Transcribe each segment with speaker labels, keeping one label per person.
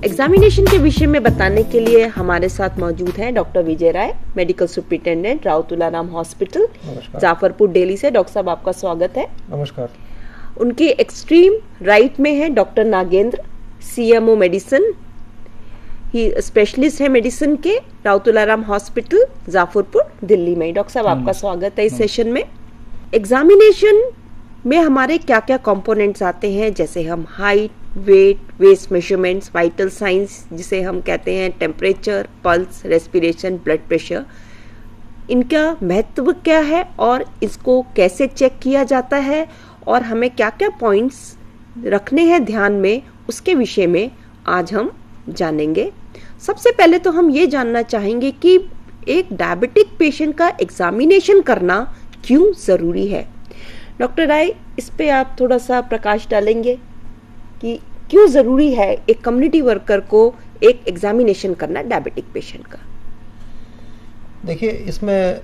Speaker 1: Examination के विषय में बताने के लिए हमारे साथ मौजूद हैं doctor Vijay Rai, medical superintendent, Rao Tularam hospital, Jafarpur, Delhi से। डॉक्टर साहब, आपका स्वागत है।
Speaker 2: नमस्कार।
Speaker 1: उनके एक्सट्रीम राइट में है डॉक्टर नागेंद्र, सीएमओ मेडिसिन, ही स्पेशलिस्ट है मेडिसिन के, राव तुलाराम हॉस्पिटल, जाफरपुर, दिल्ली में। डॉक्टर साहब, आपका स्वागत है इस सेशन में। एग्जामिनेशन में हमारे क्या क्या कंपोनेंट्स आते हैं, जैसे हम height, weight, waist measurements, vital science जिसे हम कहते हैं, temperature, pulse, respiration, blood pressure, इनका महत्व क्या है और इसको कैसे चेक किया जाता है और हमें क्या क्या पॉइंट्स रखने हैं ध्यान में, उसके विषय में आज हम जानेंगे। सबसे पहले तो हम ये जानना चाहेंगे कि एक डायबिटिक पेशेंट का एग्जामिनेशन करना क्यों जरूरी है। डॉक्टर राय, इस पे आप थोड़ा सा प्रकाश डालेंगे कि क्यों जरूरी है एक कम्युनिटी वर्कर को एक एग्जामिनेशन करना डायबिटिक पेशेंट का।
Speaker 2: देखिए, इसमें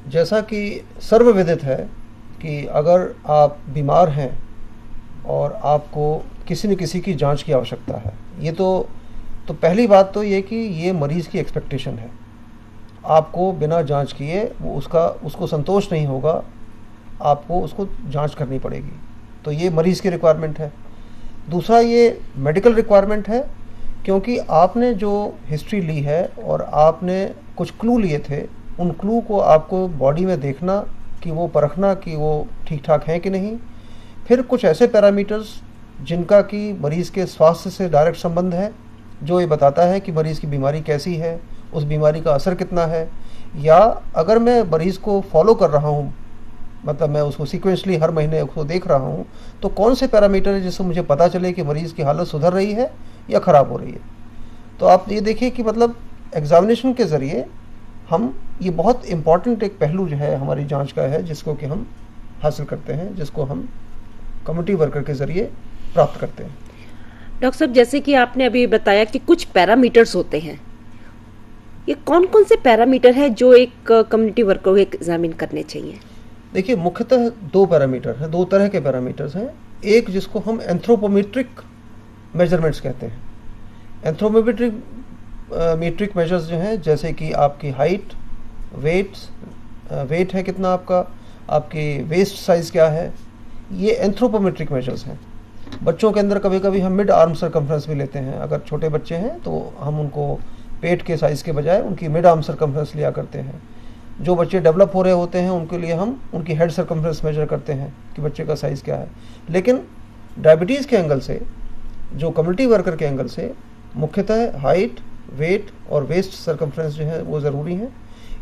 Speaker 2: जैसा कि सर्वविदित है कि अगर आप बीमार हैं और आपको किसी न किसी की जांच की आवश्यकता है, ये तो पहली बात तो ये कि ये मरीज की एक्सपेक्टेशन है। आपको बिना जांच किए वो उसको संतोष नहीं होगा, आपको उसको जांच करनी पड़ेगी। तो ये मरीज़ की रिक्वायरमेंट है। दूसरा, ये मेडिकल रिक्वायरमेंट है, क्योंकि आपने जो हिस्ट्री ली है और आपने कुछ क्लू लिए थे, उन क्लू को आपको बॉडी में देखना, कि वो परखना कि वो ठीक ठाक हैं कि नहीं। फिर कुछ ऐसे पैरामीटर्स जिनका कि मरीज़ के स्वास्थ्य से डायरेक्ट संबंध है, जो ये बताता है कि मरीज़ की बीमारी कैसी है, उस बीमारी का असर कितना है। या अगर मैं मरीज़ को फॉलो कर रहा हूँ, मतलब मैं उसको सीक्वेंसली हर महीने उसको देख रहा हूँ, तो कौन से पैरामीटर है जिससे मुझे पता चले कि मरीज़ की हालत सुधर रही है या ख़राब हो रही है। तो आप ये देखिए कि मतलब एग्जामिनेशन के ज़रिए हम ये बहुत इम्पॉर्टेंट एक पहलू जो है हमारी जांच का है, जिसको कि हम हासिल करते हैं, जिसको हम कम्युनिटी वर्कर के ज़रिए प्राप्त करते हैं।
Speaker 1: डॉक्टर साहब, जैसे कि आपने अभी बताया कि कुछ पैरामीटर्स होते हैं, ये कौन कौन से पैरामीटर हैं जो एक कम्युनिटी वर्कर को एग्जामिन करने चाहिए?
Speaker 2: देखिए, मुख्यतः दो पैरामीटर हैं, दो तरह के पैरामीटर्स हैं। एक जिसको हम एंथ्रोपोमेट्रिक मेजरमेंट्स कहते हैं। एंथ्रोपोमेट्रिक मीट्रिक मेजर्स जो हैं, जैसे कि आपकी हाइट, वेट है कितना आपका, आपकी वेस्ट साइज़ क्या है, ये एंथ्रोपोमेट्रिक मेजर्स हैं। बच्चों के अंदर कभी कभी हम मिड आर्म सर्कमफ्रेंस भी लेते हैं। अगर छोटे बच्चे हैं तो हम उनको पेट के साइज़ के बजाय उनकी मिड आर्म सर्कमफ्रेंस लिया करते हैं। जो बच्चे डेवलप हो रहे होते हैं उनके लिए हम उनकी हेड सर्कमफ्रेंस मेजर करते हैं कि बच्चे का साइज़ क्या है। लेकिन डायबिटीज़ के एंगल से, जो कम्युनिटी वर्कर के एंगल से, मुख्यतः हाइट, वेट और वेस्ट सर्कमफ्रेंस जो है वो ज़रूरी है।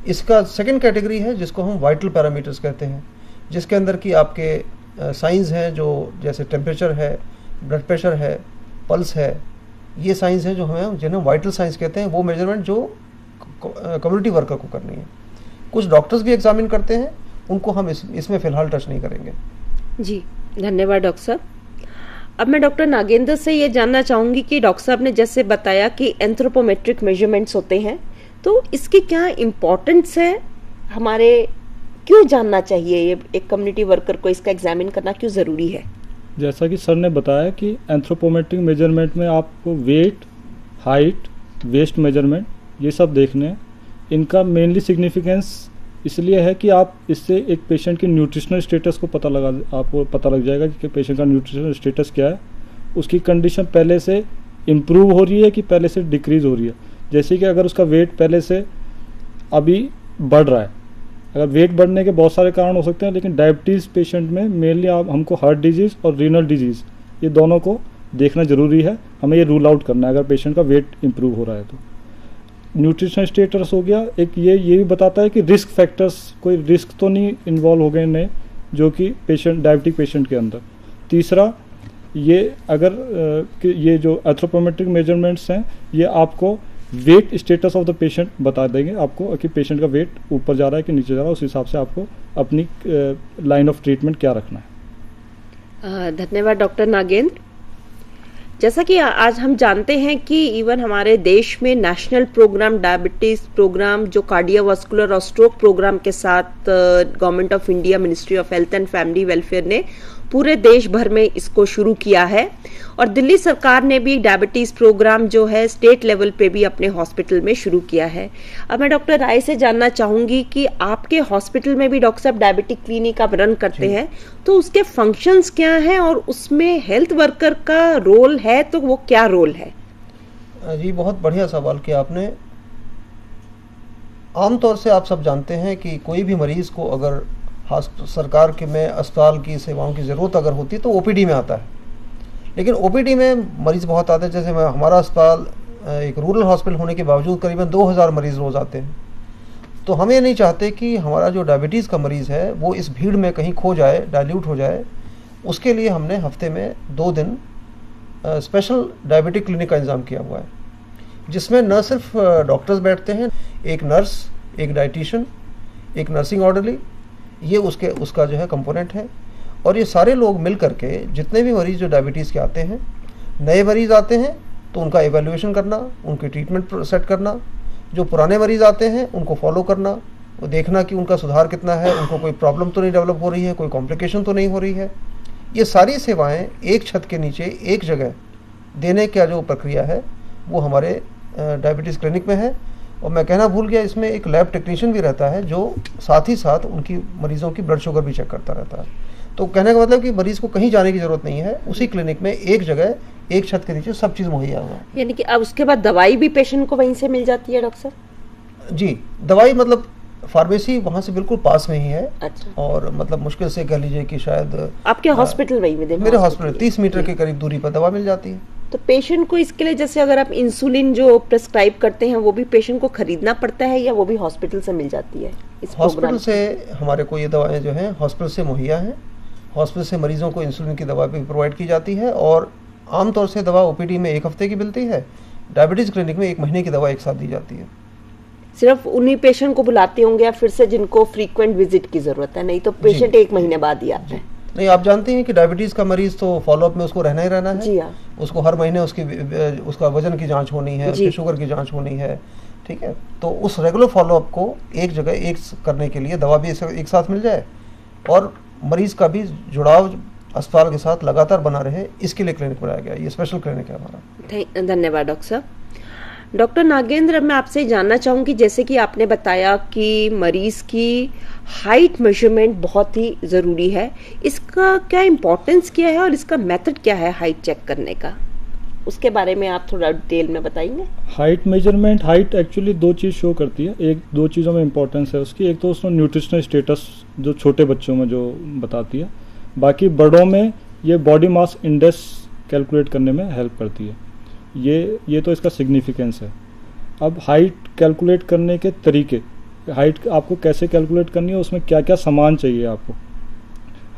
Speaker 2: इसका सेकंड कैटेगरी है जिसको हम वाइटल पैरामीटर्स कहते हैं, जिसके अंदर की आपके साइंस हैं, जो जैसे टेम्परेचर है, ब्लड प्रेशर है, पल्स है, ये साइंस हैं जो हमें जिन्हें वाइटल साइंस कहते हैं। वो मेजरमेंट जो कम्युनिटी वर्कर को करनी है। कुछ डॉक्टर्स भी एग्जामिन करते हैं, उनको हम इसमें फ़िलहाल टच नहीं करेंगे।
Speaker 1: जी, धन्यवाद डॉक्टर साहब। अब मैं डॉक्टर नागेंद्र से ये जानना चाहूँगी कि डॉक्टर साहब ने जैसे बताया कि एंथ्रोपोमेट्रिक मेजरमेंट्स होते हैं, तो इसकी क्या इम्पोर्टेंस है, हमारे क्यों जानना चाहिए, ये एक कम्युनिटी वर्कर को इसका एग्जामिन करना क्यों ज़रूरी है?
Speaker 3: जैसा कि सर ने बताया कि एंथ्रोपोमेट्रिक मेजरमेंट में आपको वेट, हाइट, वेस्ट मेजरमेंट ये सब देखने हैं। इनका मेनली सिग्निफिकेंस इसलिए है कि आप इससे एक पेशेंट की न्यूट्रिशनल स्टेटस को आपको पता लग जाएगा कि पेशेंट का न्यूट्रिशनल स्टेटस क्या है, उसकी कंडीशन पहले से इम्प्रूव हो रही है कि पहले से डिक्रीज़ हो रही है। जैसे कि अगर उसका वेट पहले से अभी बढ़ रहा है, अगर वेट बढ़ने के बहुत सारे कारण हो सकते हैं, लेकिन डायबिटीज़ पेशेंट में मेनली आप हमको हार्ट डिजीज़ और रीनल डिजीज़ ये दोनों को देखना ज़रूरी है। हमें ये रूल आउट करना है अगर पेशेंट का वेट इम्प्रूव हो रहा है तो। न्यूट्रिशन स्टेटस हो गया एक, ये भी बताता है कि रिस्क फैक्टर्स, कोई रिस्क तो नहीं इन्वॉल्व हो गए नए जो कि डायबिटिक पेशेंट के अंदर। तीसरा, ये अगर ये जो एंथ्रोपोमेट्रिक मेजरमेंट्स हैं, ये आपको weight status of the patient बता देंगे आपको कि पेशेंट का वेट ऊपर जा रहा है कि नीचे जा रहा है, उस हिसाब से आपको अपनी लाइन ऑफ ट्रीटमेंट क्या रखना है।
Speaker 1: धन्यवाद डॉक्टर नागेंद्र। जैसा कि आज हम जानते हैं कि इवन हमारे देश में नेशनल प्रोग्राम, डायबिटीज प्रोग्राम, जो कार्डियोवास्कुलर और स्ट्रोक प्रोग्राम के साथ government of India, ministry of health and family welfare ने पूरे देश भर में इसको शुरू किया है और दिल्ली सरकार ने भी डायबिटीज प्रोग्राम जो है स्टेट लेवल पे भी अपने हॉस्पिटल में शुरू किया है। अब मैं डॉक्टर राय से जानना चाहूंगी कि आपके हॉस्पिटल में भी डॉक्टर साहब डायबिटिक क्लिनिक आप रन करते हैं, तो उसके फंक्शंस क्या हैं और उसमें हेल्थ वर्कर का रोल है तो वो क्या रोल है?
Speaker 2: जी, बहुत बढ़िया सवाल किया आपने। आमतौर से आप सब जानते हैं कि कोई भी मरीज को अगर सरकार के में अस्पताल की सेवाओं की ज़रूरत अगर होती है तो ओपीडी में आता है, लेकिन ओपीडी में मरीज बहुत आते हैं। जैसे हमारा अस्पताल एक रूरल हॉस्पिटल होने के बावजूद करीबन 2000 मरीज़ रोज़ आते हैं। तो हम ये नहीं चाहते कि हमारा जो डायबिटीज़ का मरीज़ है वो इस भीड़ में कहीं खो जाए, डाइल्यूट हो जाए। उसके लिए हमने हफ्ते में 2 दिन स्पेशल डायबिटिक क्लिनिक का इंतज़ाम किया हुआ है, जिसमें न सिर्फ डॉक्टर्स बैठते हैं, एक नर्स, एक डाइटिशियन, एक नर्सिंग ऑर्डरली, ये उसका जो है कंपोनेंट है। और ये सारे लोग मिल करके जितने भी मरीज़ जो डायबिटीज़ के आते हैं, नए मरीज़ आते हैं तो उनका एवेल्युएशन करना, उनकी ट्रीटमेंट सेट करना, जो पुराने मरीज़ आते हैं उनको फॉलो करना, वो देखना कि उनका सुधार कितना है, उनको कोई प्रॉब्लम तो नहीं डेवलप हो रही है, कोई कॉम्प्लिकेशन तो नहीं हो रही है। ये सारी सेवाएँ एक छत के नीचे एक जगह देने का जो प्रक्रिया है वो हमारे डायबिटीज़ क्लिनिक में है। और मैं कहना भूल गया, इसमें एक लैब टेक्नीशियन भी रहता है जो साथ ही साथ उनकी मरीजों की ब्लड शुगर भी चेक करता रहता है। तो कहने का मतलब कि मरीज को कहीं जाने की जरूरत नहीं है, उसी क्लिनिक में एक जगह एक छत के नीचे सब चीज़ मुहैया हुआ है।
Speaker 1: यानी कि अब उसके बाद दवाई भी पेशेंट को वहीं से मिल जाती है डॉक्टर साहब?
Speaker 2: जी, दवाई मतलब फार्मेसी वहाँ से बिल्कुल पास में ही है।
Speaker 1: अच्छा।
Speaker 2: और मतलब मुश्किल से कह लीजिए कि शायद
Speaker 1: आपके हॉस्पिटल वहीं में?
Speaker 2: मेरे हॉस्पिटल 30 मीटर के करीब दूरी पर दवा मिल जाती है।
Speaker 1: तो पेशेंट को इसके लिए जैसे अगर आप इंसुलिन जो प्रेस्क्राइब करते हैं वो भी पेशेंट को खरीदना पड़ता है या वो भी हॉस्पिटल से मिल जाती है?
Speaker 2: हॉस्पिटल से हमारे को ये दवाएं जो हैं हॉस्पिटल से मुहैया हैं। हॉस्पिटल से मरीजों को इंसुलिन की दवा भी प्रोवाइड की जाती है और आमतौर से दवा ओपीडी में 1 हफ्ते की मिलती है, डायबिटीज़ क्लिनिक में 1 महीने की दवा एक साथ दी जाती है।
Speaker 1: सिर्फ उन्हीं पेशेंट को बुलाते होंगे या फिर से जिनको फ्रीक्वेंट विजिट की जरूरत है? नहीं तो पेशेंट 1 महीने बाद ही आता है?
Speaker 2: नहीं, आप जानते हैं कि डायबिटीज़ का मरीज तो फॉलोअप में उसको रहना ही रहना है।
Speaker 1: जी हाँ।
Speaker 2: उसको हर महीने उसका वजन की जांच होनी है, उसकी शुगर की जांच होनी है, ठीक है। तो उस रेगुलर फॉलोअप को एक जगह एक करने के लिए दवा भी एक साथ मिल जाए और मरीज का भी जुड़ाव अस्पताल के साथ लगातार बना रहे, इसके लिए क्लिनिक बनाया गया। ये स्पेशल क्लिनिक है हमारा।
Speaker 1: धन्यवाद डॉक्टर साहब। डॉक्टर नागेंद्र, मैं आपसे जानना चाहूंगी, जैसे कि आपने बताया कि मरीज की हाइट मेजरमेंट बहुत ही ज़रूरी है, इसका क्या इम्पोर्टेंस क्या है और इसका मेथड क्या है हाइट चेक करने का? उसके बारे में आप थोड़ा डिटेल में बताएंगे?
Speaker 3: हाइट मेजरमेंट, हाइट एक्चुअली 2 चीज़ शो करती है। एक 2 चीज़ों में इम्पोर्टेंस है उसकी। एक तो उसमें न्यूट्रिशनल स्टेटस जो छोटे बच्चों में जो बताती है, बाकी बड़ों में ये बॉडी मास इंडेक्स कैलकुलेट करने में हेल्प करती है। ये तो इसका सिग्निफिकेंस है। अब हाइट कैलकुलेट करने के तरीके, हाइट आपको कैसे कैलकुलेट करनी है, उसमें क्या क्या सामान चाहिए आपको।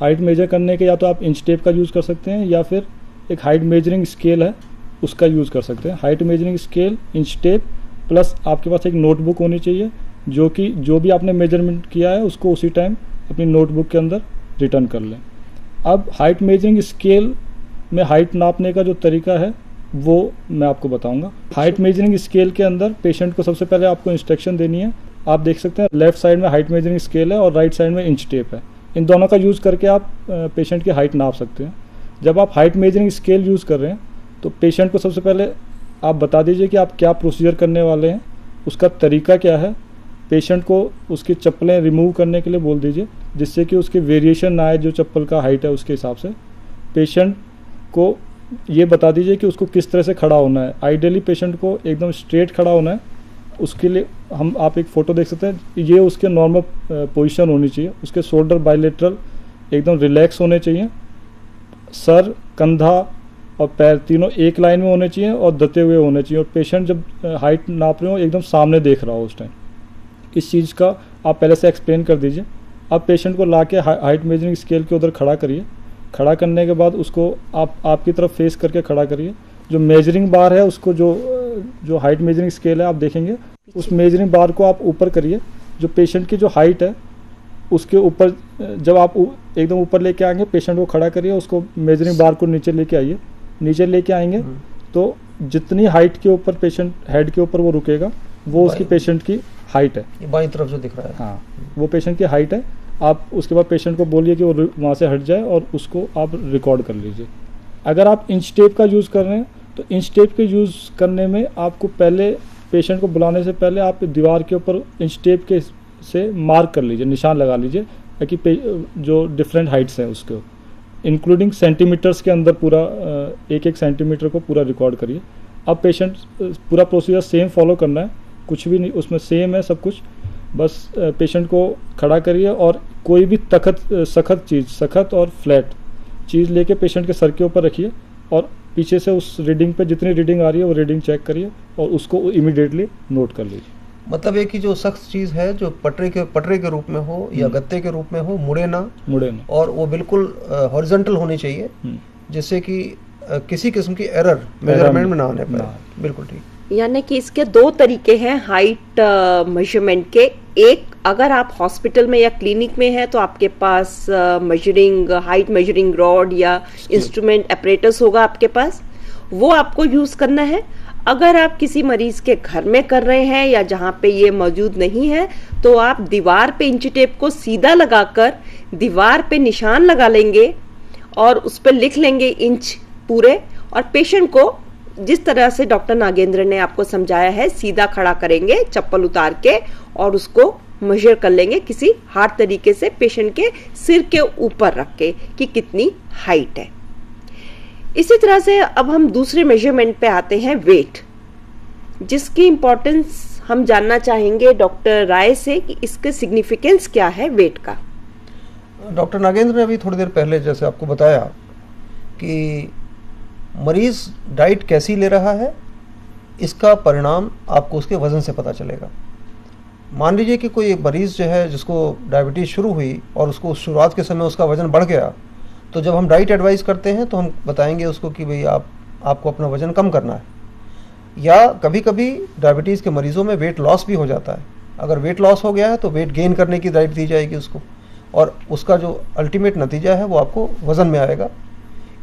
Speaker 3: हाइट मेजर करने के या तो आप इंच टेप का यूज़ कर सकते हैं या फिर एक हाइट मेजरिंग स्केल है उसका यूज़ कर सकते हैं। Height measuring scale, inch tape plus आपके पास एक नोटबुक होनी चाहिए जो भी आपने मेजरमेंट किया है उसको उसी टाइम अपनी नोटबुक के अंदर रिटर्न कर लें। अब हाइट मेजरिंग स्केल में हाइट नापने का जो तरीका है वो मैं आपको बताऊंगा। हाइट मेजरिंग स्केल के अंदर पेशेंट को सबसे पहले आपको इंस्ट्रक्शन देनी है। आप देख सकते हैं लेफ्ट साइड में हाइट मेजरिंग स्केल है और राइट साइड में इंच टेप है। इन दोनों का यूज़ करके आप पेशेंट की हाइट नाप सकते हैं। जब आप हाइट मेजरिंग स्केल यूज़ कर रहे हैं तो पेशेंट को सबसे पहले आप बता दीजिए कि आप क्या प्रोसीजर करने वाले हैं, उसका तरीका क्या है। पेशेंट को उसकी चप्पलें रिमूव करने के लिए बोल दीजिए जिससे कि उसकी वेरिएशन ना आए जो चप्पल का हाइट है उसके हिसाब से। पेशेंट को ये बता दीजिए कि उसको किस तरह से खड़ा होना है। आइडियली पेशेंट को एकदम स्ट्रेट खड़ा होना है। उसके लिए आप एक फ़ोटो देख सकते हैं, ये उसके नॉर्मल पोजीशन होनी चाहिए। उसके शोल्डर बायलेटरल एकदम रिलैक्स होने चाहिए। सर, कंधा और पैर तीनों एक लाइन में होने चाहिए और दते हुए होने चाहिए। और पेशेंट जब हाइट नाप रहे हो एकदम सामने देख रहा हो उस टाइम। इस चीज़ का आप पहले से एक्सप्लेन कर दीजिए। अब पेशेंट को ला के हाइट मेजरिंग स्केल के उधर खड़ा करिए। खड़ा करने के बाद उसको आपकी तरफ फेस करके खड़ा करिए। जो मेजरिंग बार है उसको जो हाइट मेजरिंग स्केल है आप देखेंगे, उस मेजरिंग बार को आप ऊपर करिए। जो पेशेंट की जो हाइट है उसके ऊपर जब आप एकदम ऊपर लेके आएंगे, पेशेंट को खड़ा करिए, उसको मेजरिंग बार को नीचे लेके आइए। नीचे लेके आएंगे तो जितनी हाइट के ऊपर पेशेंट हेड के ऊपर वो रुकेगा वो उसकी पेशेंट की हाइट है।
Speaker 2: बाईं तरफ जो दिख रहा है,
Speaker 3: हाँ, वो पेशेंट की हाइट है। आप उसके बाद पेशेंट को बोलिए कि वो वहाँ से हट जाए और उसको आप रिकॉर्ड कर लीजिए। अगर आप इंच टेप का यूज़ कर रहे हैं तो इंच टेप के यूज़ करने में आपको पहले पेशेंट को बुलाने से पहले आप दीवार के ऊपर इंच टेप के से मार्क कर लीजिए, निशान लगा लीजिए, ताकि जो डिफरेंट हाइट्स हैं उसके इंक्लूडिंग सेंटीमीटर्स के अंदर पूरा एक एक सेंटीमीटर को पूरा रिकॉर्ड करिए। अब पेशेंट पूरा प्रोसीजर सेम फॉलो करना है, कुछ भी नहीं उसमें सेम है सब कुछ। बस पेशेंट को खड़ा करिए और कोई भी सख्त और फ्लैट चीज़ लेके पेशेंट के सर के ऊपर रखिए और पीछे से उस रीडिंग पे जितनी रीडिंग आ रही है वो रीडिंग चेक करिए और उसको इमीडिएटली नोट कर लीजिए।
Speaker 2: मतलब एक ही जो सख्त चीज़ है जो पटरे के रूप में हो या गत्ते के रूप में हो, मुड़े ना और वो बिल्कुल हॉरिजॉन्टल होनी चाहिए, जिससे कि किसी किस्म की एरर मेजरमेंट में ना आने पाए। बिल्कुल ठीक।
Speaker 1: यानी कि इसके दो तरीके हैं हाइट मेजरमेंट के। एक, अगर आप हॉस्पिटल में या क्लिनिक में हैं तो आपके पास हाइट मेजरिंग रॉड या इंस्ट्रूमेंट अपरेटस होगा आपके पास, वो आपको यूज करना है। अगर आप किसी मरीज के घर में कर रहे हैं या जहां पे ये मौजूद नहीं है तो आप दीवार पे इंच टेप को सीधा लगाकर दीवार पे निशान लगा लेंगे और उस पर लिख लेंगे इंच पूरे, और पेशेंट को जिस तरह से डॉक्टर नागेंद्र ने आपको समझाया है सीधा खड़ा करेंगे चप्पल उतार के और उसको मेजर कर लेंगे किसी हार्ड तरीके से पेशेंट के सिर के ऊपर रख के कि कितनी हाइट है। इसी तरह से अब हम दूसरे मेजरमेंट पे आते हैं, वेट, जिसकी इंपॉर्टेंस हम जानना चाहेंगे डॉक्टर राय से कि इसके सिग्निफिकेंस क्या है वेट का।
Speaker 2: डॉक्टर नागेंद्र ने अभी थोड़ी देर पहले जैसे आपको बताया कि मरीज डाइट कैसी ले रहा है इसका परिणाम आपको उसके वज़न से पता चलेगा। मान लीजिए कि कोई मरीज़ जो है जिसको डायबिटीज़ शुरू हुई और उसको शुरुआत के समय उसका वज़न बढ़ गया, तो जब हम डाइट एडवाइस करते हैं तो हम बताएंगे उसको कि भाई आपको अपना वज़न कम करना है। या कभी कभी डायबिटीज़ के मरीज़ों में वेट लॉस भी हो जाता है। अगर वेट लॉस हो गया है तो वेट गेन करने की डाइट दी जाएगी उसको, और उसका जो अल्टीमेट नतीजा है वो आपको वज़न में आएगा।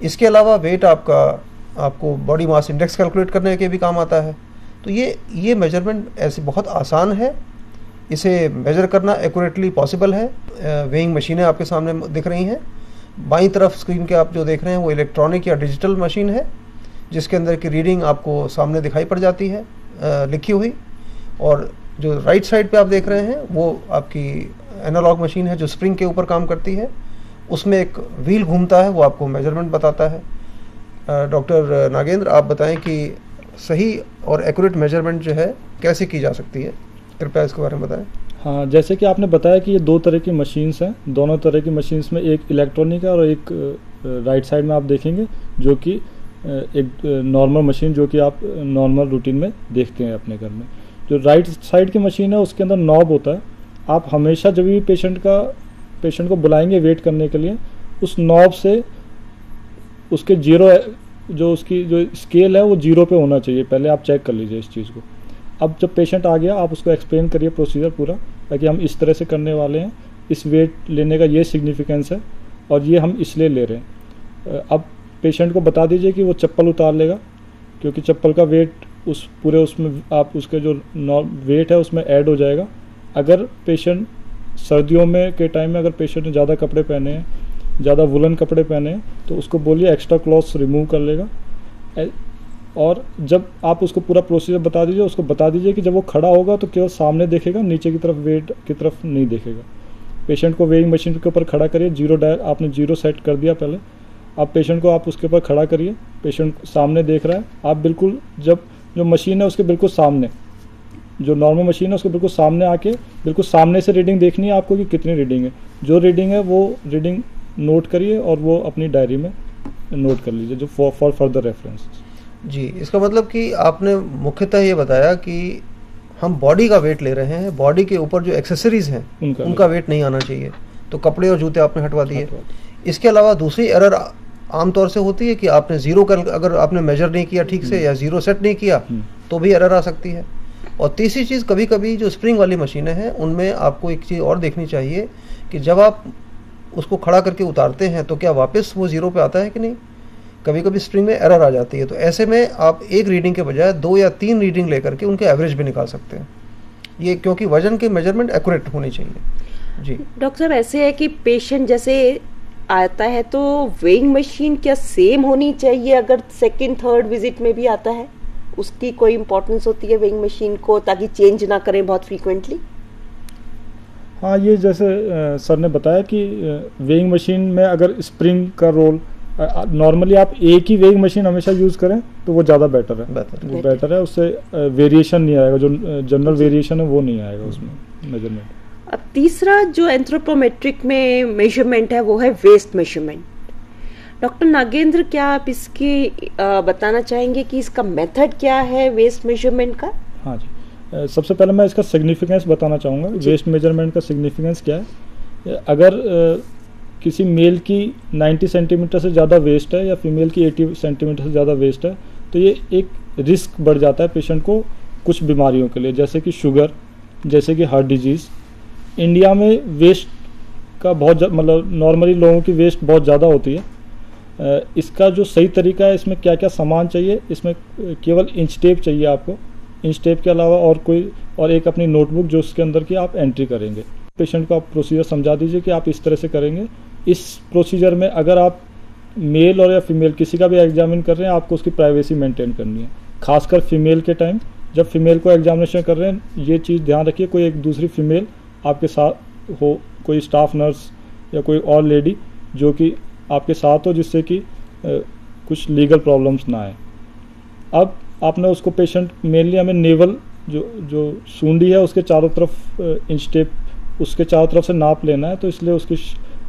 Speaker 2: इसके अलावा वेट आपको बॉडी मास इंडेक्स कैलकुलेट करने के भी काम आता है। तो ये मेजरमेंट ऐसे बहुत आसान है, इसे मेजर करना एक्यूरेटली पॉसिबल है। वेइंग मशीनें आपके सामने दिख रही हैं। बाईं तरफ स्क्रीन के आप जो देख रहे हैं वो इलेक्ट्रॉनिक या डिजिटल मशीन है जिसके अंदर की रीडिंग आपको सामने दिखाई पड़ जाती है लिखी हुई, और जो राइट साइड पे आप देख रहे हैं वो आपकी एनालॉग मशीन है जो स्प्रिंग के ऊपर काम करती है। उसमें एक व्हील घूमता है, वो आपको मेजरमेंट बताता है। डॉक्टर नागेंद्र, आप बताएं कि सही और एक्यूरेट मेजरमेंट जो है कैसे की जा सकती है, कृपया इसके बारे में बताएं।
Speaker 3: हाँ, जैसे कि आपने बताया कि ये दो तरह की मशीन्स हैं। दोनों तरह की मशीन्स में एक इलेक्ट्रॉनिक है और एक राइट साइड में आप देखेंगे जो कि एक नॉर्मल मशीन जो कि आप नॉर्मल रूटीन में देखते हैं अपने घर में। जो राइट साइड की मशीन है उसके अंदर नॉब होता है। आप हमेशा जब भी पेशेंट को बुलाएंगे वेट करने के लिए, उस नॉब से उसके उसकी जो स्केल है वो 0 पे होना चाहिए। पहले आप चेक कर लीजिए इस चीज़ को। अब जब पेशेंट आ गया आप उसको एक्सप्लेन करिए प्रोसीजर पूरा, ताकि हम इस तरह से करने वाले हैं, इस वेट लेने का ये सिग्निफिकेंस है और ये हम इसलिए ले रहे हैं। अब पेशेंट को बता दीजिए कि वो चप्पल उतार लेगा, क्योंकि चप्पल का वेट उसमें आप उसके जो वेट है उसमें ऐड हो जाएगा। अगर पेशेंट सर्दियों में के टाइम में अगर पेशेंट ने ज़्यादा कपड़े पहने हैं, ज़्यादा वुलन कपड़े पहने हैं, तो उसको बोलिए एक्स्ट्रा क्लॉथ्स रिमूव कर लेगा। और जब आप उसको पूरा प्रोसीजर बता दीजिए, उसको बता दीजिए कि जब वो खड़ा होगा तो केवल सामने देखेगा, नीचे की तरफ वेट की तरफ नहीं देखेगा। पेशेंट को वेइंग मशीन के ऊपर खड़ा करिए। आपने 0 सेट कर दिया पहले। अब पेशेंट को आप उसके ऊपर खड़ा करिए। पेशेंट सामने देख रहा है। आप बिल्कुल जो मशीन है उसके बिल्कुल सामने, जो नॉर्मल मशीन है उसके बिल्कुल सामने आके बिल्कुल सामने से रीडिंग देखनी है आपको कि कितनी रीडिंग है। जो रीडिंग है वो रीडिंग नोट करिए और वो अपनी डायरी में नोट कर लीजिए जो फॉर फर्दर रेफरेंस।
Speaker 2: जी, इसका मतलब कि आपने मुख्यतः ये बताया कि हम बॉडी का वेट ले रहे हैं, बॉडी के ऊपर जो एक्सेसरीज हैं उनका वेट नहीं आना चाहिए। तो कपड़े और जूते आपने हटवा दिए। इसके अलावा दूसरी एरर आमतौर से होती है कि आपने अगर आपने मेजर नहीं किया ठीक से या 0 सेट नहीं किया तो भी एरर आ सकती है। और तीसरी चीज़, कभी कभी जो स्प्रिंग वाली मशीनें हैं उनमें आपको एक चीज़ और देखनी चाहिए कि जब आप उसको खड़ा करके उतारते हैं तो क्या वापस वो 0 पे आता है कि नहीं। कभी कभी स्प्रिंग में एरर आ जाती है, तो ऐसे में आप एक रीडिंग के बजाय 2 या 3 रीडिंग लेकर के उनके एवरेज भी निकाल सकते हैं। ये क्योंकि वजन की मेजरमेंट एक्यूरेट होनी चाहिए। जी
Speaker 1: डॉक्टर साहब, ऐसे है कि पेशेंट जैसे आता है तो वेइंग मशीन क्या सेम होनी चाहिए अगर सेकंड थर्ड विजिट में भी आता है? उसकी कोई इंपॉर्टेंस होती है वेइंग मशीन को, ताकि चेंज ना करें बहुत फ्रीक्वेंटली?
Speaker 3: हाँ, ये जैसे सर ने बताया कि वेइंग मशीन में अगर स्प्रिंग का रोल, नॉर्मली आप एक ही वेइंग मशीन हमेशा यूज़ करें तो वो ज़्यादा बेटर है। वो बेटर है, उससे वेरिएशन नहीं आएगा, जो जनरल वेरिएशन है वो नहीं आएगा उसमें मेजरमेंट।
Speaker 1: अब तीसरा जो एंथ्रोपोमेट्रिक में मेजरमेंट है वो है वेस्ट मेजरमेंट। डॉक्टर नागेंद्र, क्या आप इसकी बताना चाहेंगे कि इसका मेथड क्या है वेस्ट मेजरमेंट का?
Speaker 3: हाँ जी, सबसे पहले मैं इसका सिग्निफिकेंस बताना चाहूँगा। वेस्ट मेजरमेंट का सिग्निफिकेंस क्या है? अगर किसी मेल की 90 सेंटीमीटर से ज़्यादा वेस्ट है या फीमेल की 80 सेंटीमीटर से ज़्यादा वेस्ट है, तो ये एक रिस्क बढ़ जाता है पेशेंट को कुछ बीमारियों के लिए, जैसे कि शुगर, जैसे कि हार्ट डिजीज़। इंडिया में वेस्ट का बहुत मतलब नॉर्मली लोगों की वेस्ट बहुत ज़्यादा होती है। इसका जो सही तरीका है, इसमें क्या क्या सामान चाहिए, इसमें केवल इंच टेप चाहिए आपको। इंच टेप के अलावा और एक अपनी नोटबुक जो उसके अंदर की आप एंट्री करेंगे। पेशेंट को आप प्रोसीजर समझा दीजिए कि आप इस तरह से करेंगे। इस प्रोसीजर में अगर आप मेल और या फीमेल किसी का भी एग्जामिन कर रहे हैं, आपको उसकी प्राइवेसी मेंटेन करनी है। खासकर फीमेल के टाइम, जब फीमेल को एग्जामिनेशन कर रहे हैं, ये चीज़ ध्यान रखिए कोई एक दूसरी फीमेल आपके साथ हो, कोई स्टाफ नर्स या कोई और लेडी जो कि आपके साथ हो, जिससे कि कुछ लीगल प्रॉब्लम्स ना आए। अब आपने उसको पेशेंट मेनली हमें नेवल जो सूंडी है उसके चारों तरफ इंच टेप उसके चारों तरफ से नाप लेना है। तो इसलिए उसके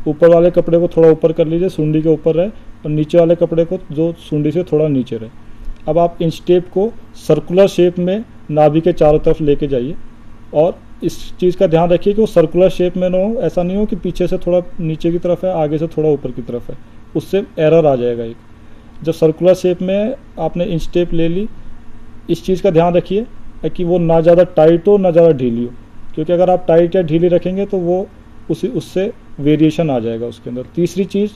Speaker 3: ऊपर वाले कपड़े को थोड़ा ऊपर कर लीजिए, सूंडी के ऊपर रहे, और नीचे वाले कपड़े को जो सूंडी से थोड़ा नीचे रहे। अब आप इंच टेप को सर्कुलर शेप में नाभि के चारों तरफ लेके जाइए, और इस चीज़ का ध्यान रखिए कि वो सर्कुलर शेप में ना हो। ऐसा नहीं हो कि पीछे से थोड़ा नीचे की तरफ है, आगे से थोड़ा ऊपर की तरफ है, उससे एरर आ जाएगा एक। जब सर्कुलर शेप में आपने इंच टेप ले ली, इस चीज़ का ध्यान रखिए कि वो ना ज़्यादा टाइट हो ना ज़्यादा ढीली हो, क्योंकि अगर आप टाइट या ढीली रखेंगे तो वो उससे वेरिएशन आ जाएगा उसके अंदर। तीसरी चीज़,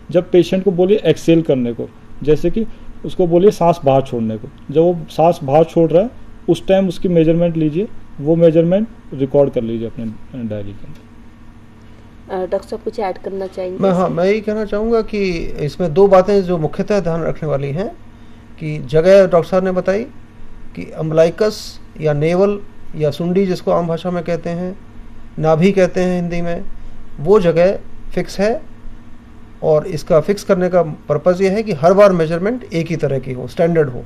Speaker 3: जब पेशेंट को बोलिए एक्सेल करने को, जैसे कि उसको बोलिए सांस बाहर छोड़ने को, जब वो सांस बाहर छोड़ रहा है उस टाइम उसकी मेजरमेंट लीजिए, वो मेजरमेंट रिकॉर्ड कर लीजिए अपने डायरी के अंदर।
Speaker 1: डॉक्टर साहब कुछ ऐड करना चाहेंगे?
Speaker 2: मैं यही कहना चाहूँगा कि इसमें दो बातें जो मुख्यतः ध्यान रखने वाली हैं कि जगह डॉक्टर साहब ने बताई कि अम्बलाइकस या नेवल या सुंडी जिसको आम भाषा में कहते हैं, नाभि कहते हैं हिंदी में, वो जगह फिक्स है। और इसका फिक्स करने का पर्पज़ ये है कि हर बार मेजरमेंट एक ही तरह की हो, स्टैंडर्ड हो।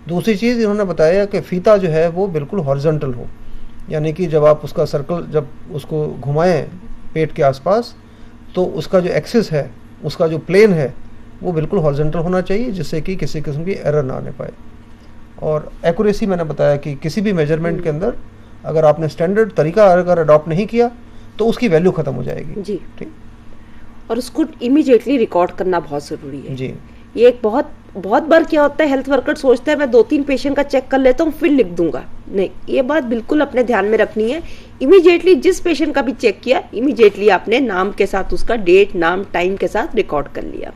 Speaker 2: दूसरी चीज़ इन्होंने बताया कि फीता जो है वो बिल्कुल हॉरिजॉन्टल हो, यानी कि जब आप उसका सर्कल जब उसको घुमाएं पेट के आसपास, तो उसका जो एक्सिस है, उसका जो प्लेन है, वो बिल्कुल हॉरिजॉन्टल होना चाहिए, जिससे कि किसी किस्म की एरर ना आने पाए। और एक्यूरेसी मैंने बताया कि किसी भी मेजरमेंट के अंदर अगर आपने स्टैंडर्ड तरीका अगर अडॉप्ट नहीं किया तो उसकी वैल्यू खत्म हो जाएगी
Speaker 1: जी।
Speaker 2: ठीक।
Speaker 1: और उसको इमीडिएटली रिकॉर्ड करना बहुत ज़रूरी है
Speaker 2: जी।
Speaker 1: ये एक बहुत बार क्या होता है, हेल्थ वर्कर सोचता है मैं 2-3 पेशेंट का चेक कर लेता हूँ फिर लिख दूंगा। नहीं, ये बात बिल्कुल अपने ध्यान में रखनी है। इमीडिएटली जिस पेशेंट का भी चेक किया, इमीडिएटली आपने नाम के साथ उसका डेट, नाम, टाइम के साथ रिकॉर्ड कर लिया।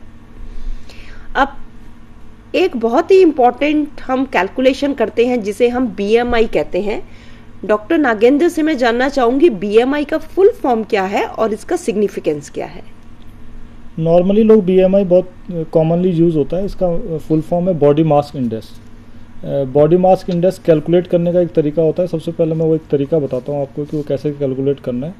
Speaker 1: अब एक बहुत ही इंपॉर्टेंट हम कैलकुलेशन करते हैं जिसे हम BMI कहते हैं। डॉक्टर नागेंद्र से मैं जानना चाहूंगी BMI का फुल फॉर्म क्या है और इसका सिग्निफिकेंस क्या है?
Speaker 3: नॉर्मली लोग BMI बहुत कॉमनली यूज़ होता है, इसका फुल फॉर्म है body mass index. Body mass index calculate करने का एक तरीका होता है। सबसे पहले मैं वो एक तरीका बताता हूँ आपको कि वो कैसे कैलकुलेट करना है।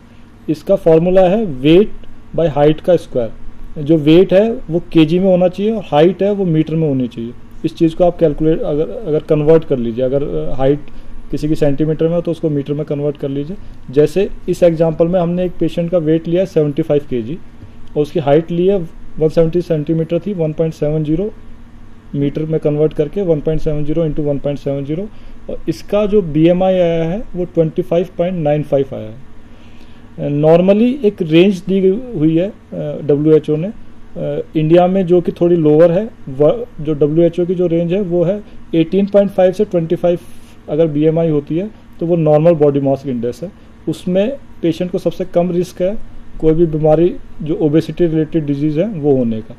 Speaker 3: इसका फॉर्मूला है वेट बाय हाइट का स्क्वायर। जो वेट है वो केजी में होना चाहिए और हाइट है वो मीटर में होनी चाहिए। इस चीज़ को आप कैलकुलेट अगर कन्वर्ट कर लीजिए, अगर हाइट किसी की सेंटीमीटर में हो तो उसको मीटर में कन्वर्ट कर लीजिए। जैसे इस एग्जांपल में हमने एक पेशेंट का वेट लिया है 75 kg और उसकी हाइट ली है 170 सेंटीमीटर थी, 1.70 मीटर में कन्वर्ट करके 1.70 इंटू 1.70, और इसका जो BMI आया है वो 25.95 आया है। नॉर्मली एक रेंज दी हुई है WHO ने इंडिया में जो कि थोड़ी लोअर है। जो WHO की जो रेंज है वो है 18.5 से 25 अगर BMI होती है तो वो नॉर्मल बॉडी मास इंडेक्स है। उसमें पेशेंट को सबसे कम रिस्क है कोई भी बीमारी जो ओबेसिटी रिलेटेड डिजीज़ है वो होने का।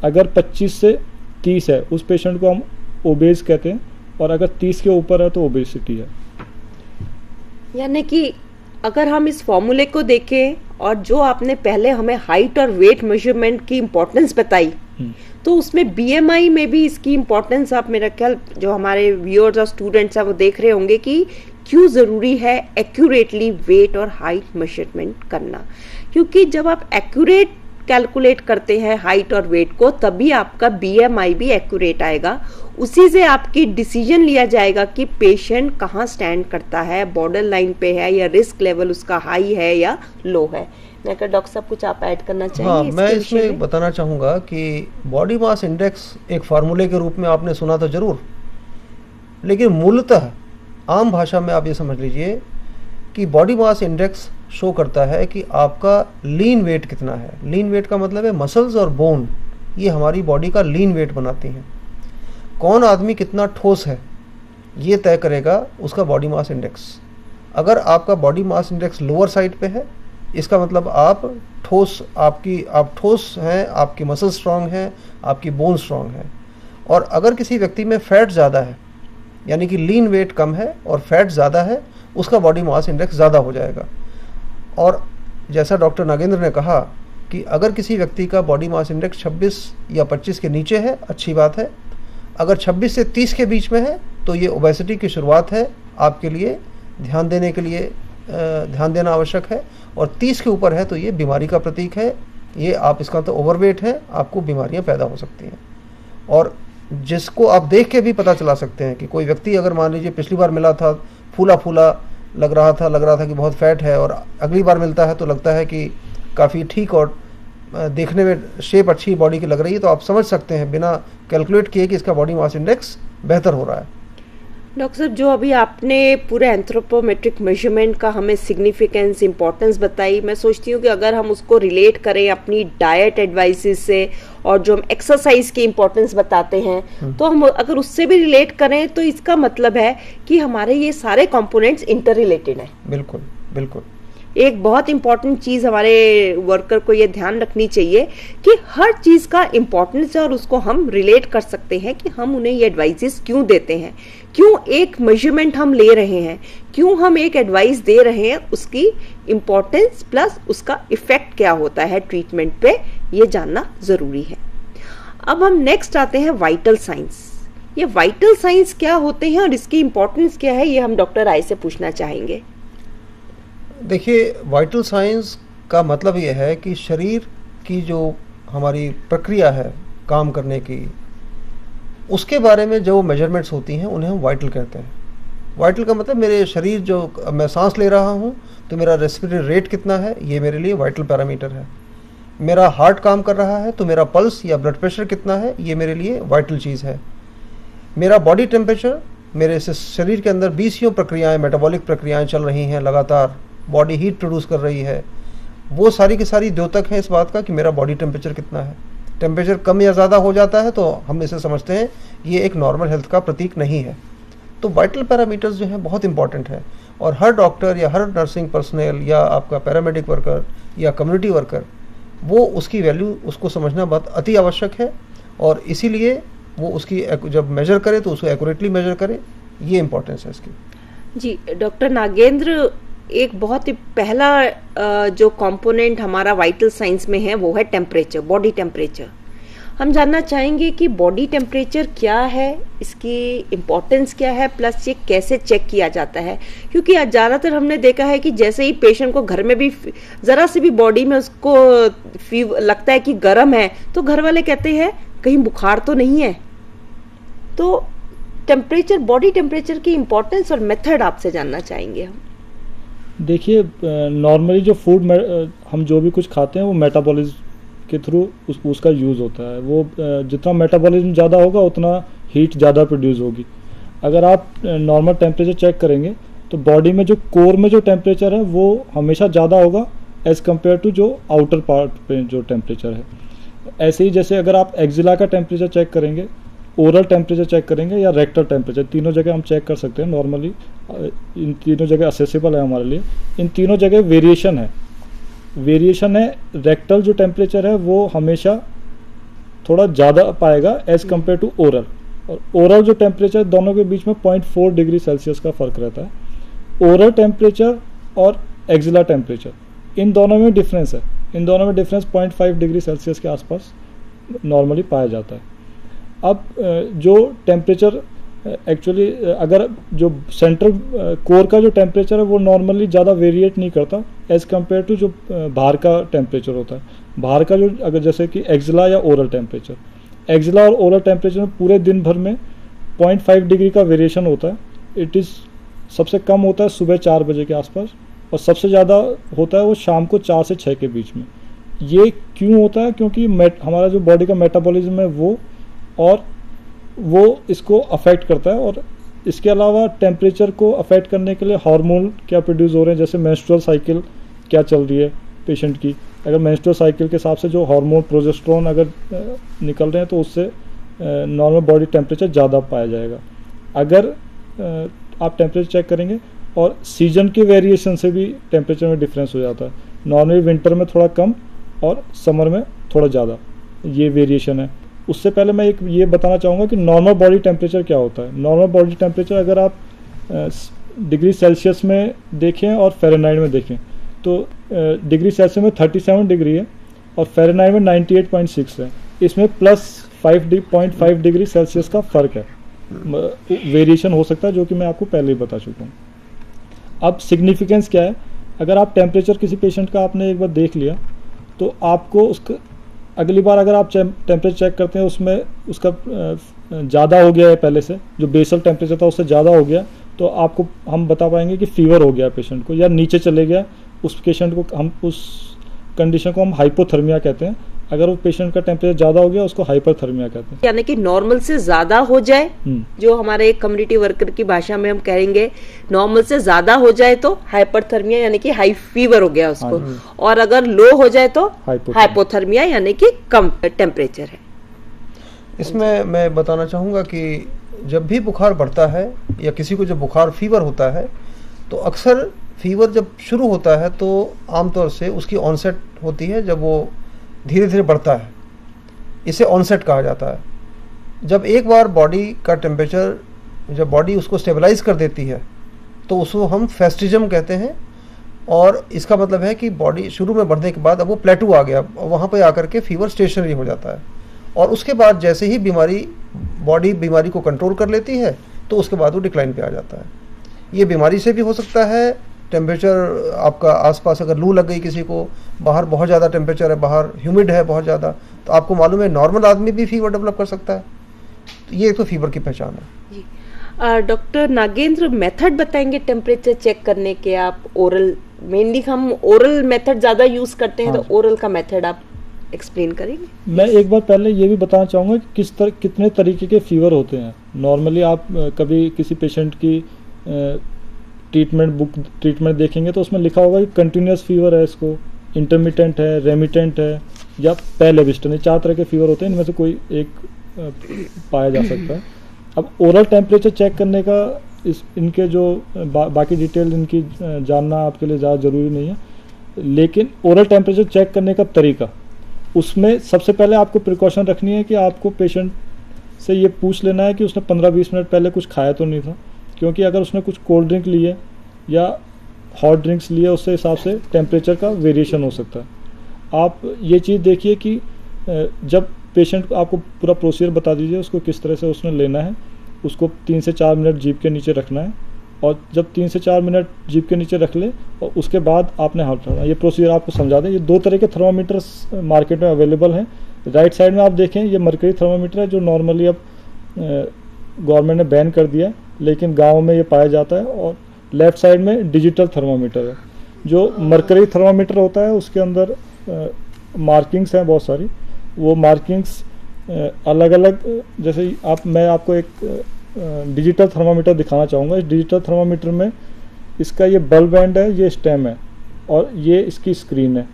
Speaker 3: अगर 25 से 30 है उस पेशेंट को हम ओबेस कहते हैं, और अगर 30 के ऊपर है तो ओबेसिटी है।
Speaker 1: यानी कि अगर हम इस फॉर्मूले को देखें और जो आपने पहले हमें हाइट और वेट मेजरमेंट की इम्पोर्टेंस बताई, तो उसमें बीएमआई में भी इसकी इम्पोर्टेंस आप मेरा ख्याल जो हमारे व्यूअर्स और स्टूडेंट्स हैं वो देख रहे होंगे कि क्यों ज़रूरी है एक्यूरेटली वेट और हाइट मेजरमेंट करना। क्योंकि जब आप एक्यूरेट कैलकुलेट करते हैं हाइट और वेट को, तभी आपका बीएमआई भी एक्यूरेट आएगा। उसी से आपकी डिसीजन लिया जाएगा कि पेशेंट कहाँ स्टैंड करता है, बॉर्डर लाइन पे है या रिस्क लेवल उसका हाई है या लो है। मैं कहा डॉक्टर साहब कुछ आप ऐड करना चाहेंगे?
Speaker 2: हाँ, मैं इसमें बताना चाहूँगा कि बॉडी मास इंडेक्स एक फार्मूले के रूप में आपने सुना था जरूर, लेकिन मूलतः आम भाषा में आप ये समझ लीजिए कि बॉडी मास इंडेक्स शो करता है कि आपका लीन वेट कितना है। लीन वेट का मतलब है मसल्स और बोन, ये हमारी बॉडी का लीन वेट बनाती हैं। कौन आदमी कितना ठोस है ये तय करेगा उसका बॉडी मास इंडेक्स। अगर आपका body mass index lower side पे है, इसका मतलब आप ठोस हैं, आपकी मसल स्ट्रांग है, आपकी बोन स्ट्रांग है। और अगर किसी व्यक्ति में फैट ज़्यादा है, यानी कि लीन वेट कम है और फैट ज़्यादा है, उसका बॉडी मास इंडेक्स ज़्यादा हो जाएगा। और जैसा डॉक्टर नागेंद्र ने कहा कि अगर किसी व्यक्ति का बॉडी मास इंडेक्स 26 या 25 के नीचे है, अच्छी बात है। अगर 26 से 30 के बीच में है तो ये ओबेसिटी की शुरुआत है, आपके लिए ध्यान देना आवश्यक है। और 30 के ऊपर है तो ये बीमारी का प्रतीक है, ये आप इसका तो ओवरवेट है, आपको बीमारियां पैदा हो सकती हैं। और जिसको आप देख के भी पता चला सकते हैं कि कोई व्यक्ति अगर मान लीजिए पिछली बार मिला था फूला फूला लग रहा था कि बहुत फैट है, और अगली बार मिलता है तो लगता है कि काफ़ी ठीक और देखने में शेप अच्छी बॉडी की लग रही है, तो आप समझ सकते हैं बिना कैलकुलेट किए कि इसका बॉडी मास इंडेक्स बेहतर हो रहा है।
Speaker 1: डॉक्टर साहब, जो अभी आपने पूरे एंथ्रोपोमेट्रिक मेजरमेंट का हमें सिग्निफिकेंस इंपॉर्टेंस बताई, मैं सोचती हूँ कि अगर हम उसको रिलेट करें अपनी डाइट एडवाइसेस से, और जो हम एक्सरसाइज की इंपॉर्टेंस बताते हैं, तो हम अगर उससे भी रिलेट करें तो इसका मतलब है कि हमारे ये सारे कंपोनेंट्स इंटर रिलेटेड हैं।
Speaker 2: बिल्कुल बिल्कुल।
Speaker 1: एक बहुत इंपॉर्टेंट चीज हमारे वर्कर को ये ध्यान रखनी चाहिए कि हर चीज का इंपॉर्टेंस है और उसको हम रिलेट कर सकते हैं कि हम उन्हें ये एडवाइसेस क्यों देते हैं, क्यों एक मेजरमेंट हम ले रहे हैं, क्यों हम एक एडवाइस दे रहे हैं, उसकी इंपॉर्टेंस प्लस उसका इफेक्ट क्या होता है ट्रीटमेंट पे, ये जानना जरूरी है। अब हम नेक्स्ट आते हैं वाइटल साइंस। ये वाइटल साइंस क्या होते हैं और इसकी इंपॉर्टेंस क्या है, ये हम डॉक्टर राय से पूछना चाहेंगे।
Speaker 2: देखिए, वाइटल साइंस का मतलब ये है कि शरीर की जो हमारी प्रक्रिया है काम करने की, उसके बारे में जो मेजरमेंट्स होती हैं उन्हें हम वाइटल कहते हैं। वाइटल का मतलब मेरे शरीर, जो मैं सांस ले रहा हूँ तो मेरा रेस्पिरेटरी रेट कितना है, ये मेरे लिए वाइटल पैरामीटर है। मेरा हार्ट काम कर रहा है तो मेरा पल्स या ब्लड प्रेशर कितना है, ये मेरे लिए वाइटल चीज़ है। मेरा बॉडी टेम्परेचर, मेरे शरीर के अंदर 20 प्रक्रियाएँ, मेटाबॉलिक प्रक्रियाएँ चल रही हैं लगातार, बॉडी हीट प्रोड्यूस कर रही है, वो सारी की सारी द्योतक है इस बात का कि मेरा बॉडी टेम्परेचर कितना है। टेम्परेचर कम या ज़्यादा हो जाता है तो हम इसे समझते हैं ये एक नॉर्मल हेल्थ का प्रतीक नहीं है। तो वाइटल पैरामीटर्स जो हैं बहुत इंपॉर्टेंट है, और हर डॉक्टर या हर नर्सिंग पर्सनल या आपका पैरामेडिक वर्कर या कम्युनिटी वर्कर, वो उसकी वैल्यू उसको समझना बहुत अति आवश्यक है। और इसीलिए वो उसकी जब मेजर करे तो उसको एक्यूरेटली मेजर करे, ये इंपॉर्टेंस है इसकी।
Speaker 1: जी डॉक्टर नागेंद्र, एक बहुत ही पहला जो कंपोनेंट हमारा वाइटल साइंस में है वो है टेम्परेचर, बॉडी टेम्परेचर। हम जानना चाहेंगे कि बॉडी टेम्परेचर क्या है, इसकी इम्पोर्टेंस क्या है, प्लस ये कैसे चेक किया जाता है। क्योंकि ज़्यादातर हमने देखा है कि जैसे ही पेशेंट को घर में भी ज़रा सी भी बॉडी में उसको लगता है कि गर्म है तो घर वाले कहते हैं कहीं बुखार तो नहीं है। तो टेम्परेचर, बॉडी टेम्परेचर की इम्पोर्टेंस और मेथड आपसे जानना चाहेंगे हम।
Speaker 3: देखिए, नॉर्मली जो फूड हम जो भी कुछ खाते हैं वो मेटाबॉलिज्म के थ्रू उसका यूज़ होता है। वो जितना मेटाबॉलिज्म ज़्यादा होगा उतना हीट ज़्यादा प्रोड्यूस होगी। अगर आप नॉर्मल टेम्परेचर चेक करेंगे तो बॉडी में जो कोर में जो टेम्परेचर है वो हमेशा ज़्यादा होगा एज़ कम्पेयर टू जो आउटर पार्ट पे जो टेम्परेचर है। ऐसे ही जैसे अगर आप एक्जिला का टेम्परेचर चेक करेंगे, ओरल टेम्परेचर चेक करेंगे या रेक्टल टेम्परेचर, तीनों जगह हम चेक कर सकते हैं नॉर्मली। इन तीनों जगह असेसिबल है हमारे लिए। इन तीनों जगह वेरिएशन है। रेक्टल जो टेम्परेचर है वो हमेशा थोड़ा ज़्यादा पाएगा एज़ कम्पेयर टू ओरल, और ओरल जो टेम्परेचर, दोनों के बीच में 0.4 डिग्री सेल्सियस का फ़र्क रहता है। ओरल टेम्परेचर और एक्जिला टेम्परेचर इन दोनों में डिफरेंस है, इन दोनों में डिफरेंस 0.5 डिग्री सेल्सियस के आसपास नॉर्मली पाया जाता है। अब जो टेम्परेचर एक्चुअली अगर जो सेंट्रल कोर का जो टेम्परेचर है वो नॉर्मली ज़्यादा वेरिएट नहीं करता एज़ कम्पेयर टू जो बाहर का टेम्परेचर होता है। बाहर का जो अगर जैसे कि एक्जिला या ओरल टेम्परेचर, एक्जिला और ओरल टेम्परेचर में पूरे दिन भर में 0.5 डिग्री का वेरिएशन होता है। इट इज़ सबसे कम होता है सुबह 4 बजे के आसपास और सबसे ज़्यादा होता है वो शाम को 4 से 6 के बीच में। ये क्यों होता है? क्योंकि हमारा जो बॉडी का मेटाबॉलिज्म है वो इसको अफेक्ट करता है। और इसके अलावा टेम्परेचर को अफेक्ट करने के लिए हार्मोन क्या प्रोड्यूस हो रहे हैं, जैसे मेंस्ट्रुअल साइकिल क्या चल रही है पेशेंट की। अगर मेंस्ट्रुअल साइकिल के हिसाब से जो हार्मोन प्रोजेस्टेरोन अगर निकल रहे हैं तो उससे नॉर्मल बॉडी टेम्परेचर ज़्यादा पाया जाएगा। अगर आप टेम्परेचर चेक करेंगे और सीजन के वेरिएशन से भी टेम्परेचर में डिफरेंस हो जाता है। नॉर्मली विंटर में थोड़ा कम और समर में थोड़ा ज़्यादा ये वेरिएशन है। उससे पहले मैं एक ये बताना चाहूँगा कि नॉर्मल बॉडी टेम्परेचर क्या होता है। नॉर्मल बॉडी टेम्परेचर अगर आप डिग्री सेल्सियस में देखें और फ़ारेनहाइट में देखें तो डिग्री सेल्सियस में 37 डिग्री है और फ़ारेनहाइट में 98.6 है। इसमें +5.5 डिग्री सेल्सियस का फ़र्क है, वेरिएशन हो सकता है, जो कि मैं आपको पहले ही बता चुका हूँ। अब सिग्निफिकेंस क्या है? अगर आप टेम्परेचर किसी पेशेंट का आपने एक बार देख लिया तो आपको उसका अगली बार अगर आप टेम्परेचर चेक करते हैं उसमें उसका ज़्यादा हो गया है, पहले से जो बेसल टेम्परेचर था उससे ज़्यादा हो गया, तो आपको हम बता पाएंगे कि फीवर हो गया पेशेंट को, या नीचे चले गया उस पेशेंट को, हम उस कंडीशन को हम हाइपोथर्मिया कहते हैं। अगर वो पेशेंट का टेम्परेचर ज़्यादा हो गया उसको हाइपरथर्मिया कहते हैं।
Speaker 1: यानी कि नॉर्मल से ज़्यादा हो जाए, जो हमारे एक कम्युनिटी वर्कर की भाषा में हम कहेंगे नॉर्मल से ज़्यादा हो जाए तो हाइपरथर्मिया यानी कि हाई फीवर हो गया उसको, और अगर लो हो जाए तो हाइपोथर्मिया यानी कि कम टेम्परेचर है।
Speaker 2: इसमें मैं बताना चाहूँगा कि जब भी बुखार बढ़ता है या किसी को जब बुखार फीवर होता है तो अक्सर फीवर जब शुरू होता है तो आमतौर से उसकी ऑनसेट होती है जब वो धीरे धीरे बढ़ता है, इसे ऑनसेट कहा जाता है। जब एक बार बॉडी का टेम्परेचर, जब बॉडी उसको स्टेबलाइज कर देती है तो उसको हम फेस्टिज्म कहते हैं, और इसका मतलब है कि बॉडी शुरू में बढ़ने के बाद अब वो प्लेटू आ गया, वहाँ पे आकर के फीवर स्टेशनरी हो जाता है, और उसके बाद जैसे ही बॉडी बीमारी को कंट्रोल कर लेती है तो उसके बाद वो डिक्लाइन पे आ जाता है। ये बीमारी से भी हो सकता है, टेम्परेचर आपका आसपास अगर लू लग गई किसी को, बाहर बहुत ज़्यादा टेम्परेचर है, बाहर ह्यूमिड है बहुत ज़्यादा, तो आपको मालूम है नॉर्मल आदमी भी फीवर डेवलप कर सकता है। तो ये तो फीवर की पहचान है
Speaker 1: जी। डॉक्टर नागेंद्र, मेथड बताएंगे टेम्परेचर चेक करने के? आप ओरल, मेनली हम ओरल मेथड ज़्यादा यूज़ करते हैं, तो ओरल का मेथड आप एक्सप्लेन करेंगे?
Speaker 3: मैं एक बार पहले ये भी बताना चाहूँगा कि कितने तरीके के फीवर होते हैं। नॉर्मली आप कभी किसी पेशेंट की ट्रीटमेंट देखेंगे तो उसमें लिखा होगा कि कंटिन्यूस फीवर है, इसको इंटरमिटेंट है, रेमिटेंट है, या पैलेविस्टन। 4 तरह के फीवर होते हैं, इनमें से कोई एक पाया जा सकता है। अब ओरल टेम्परेचर चेक करने का इनके जो बाकी डिटेल इनकी जानना आपके लिए ज़्यादा ज़रूरी नहीं है, लेकिन ओरल टेम्परेचर चेक करने का तरीका, उसमें सबसे पहले आपको प्रिकॉशन रखनी है कि आपको पेशेंट से ये पूछ लेना है कि उसने 15-20 मिनट पहले कुछ खाया तो नहीं था, क्योंकि अगर उसने कुछ कोल्ड ड्रिंक लिए या हॉट ड्रिंक्स लिए उससे हिसाब से टेम्परेचर का वेरिएशन हो सकता है। आप ये चीज़ देखिए कि जब पेशेंट को आपको पूरा प्रोसीजर बता दीजिए उसको किस तरह से उसने लेना है। उसको 3 से 4 मिनट जीभ के नीचे रखना है, और जब 3 से 4 मिनट जीभ के नीचे रख ले और उसके बाद आपने हाथ उठाना। ये प्रोसीजर आपको समझा दें। ये 2 तरह के थर्मामीटर्स मार्केट में अवेलेबल हैं। राइट साइड में आप देखें ये मरकरी थर्मामीटर है, जो नॉर्मली अब गवर्नमेंट ने बैन कर दिया है, लेकिन गाँव में ये पाया जाता है। और लेफ़्ट साइड में डिजिटल थर्मामीटर है। जो मरकरी थर्मामीटर होता है उसके अंदर मार्किंग्स हैं बहुत सारी। वो मार्किंग्स अलग अलग, जैसे मैं आपको एक डिजिटल थर्मामीटर दिखाना चाहूँगा। इस डिजिटल थर्मामीटर में इसका ये बल्ब एंड है, ये स्टेम है, और ये इसकी स्क्रीन है।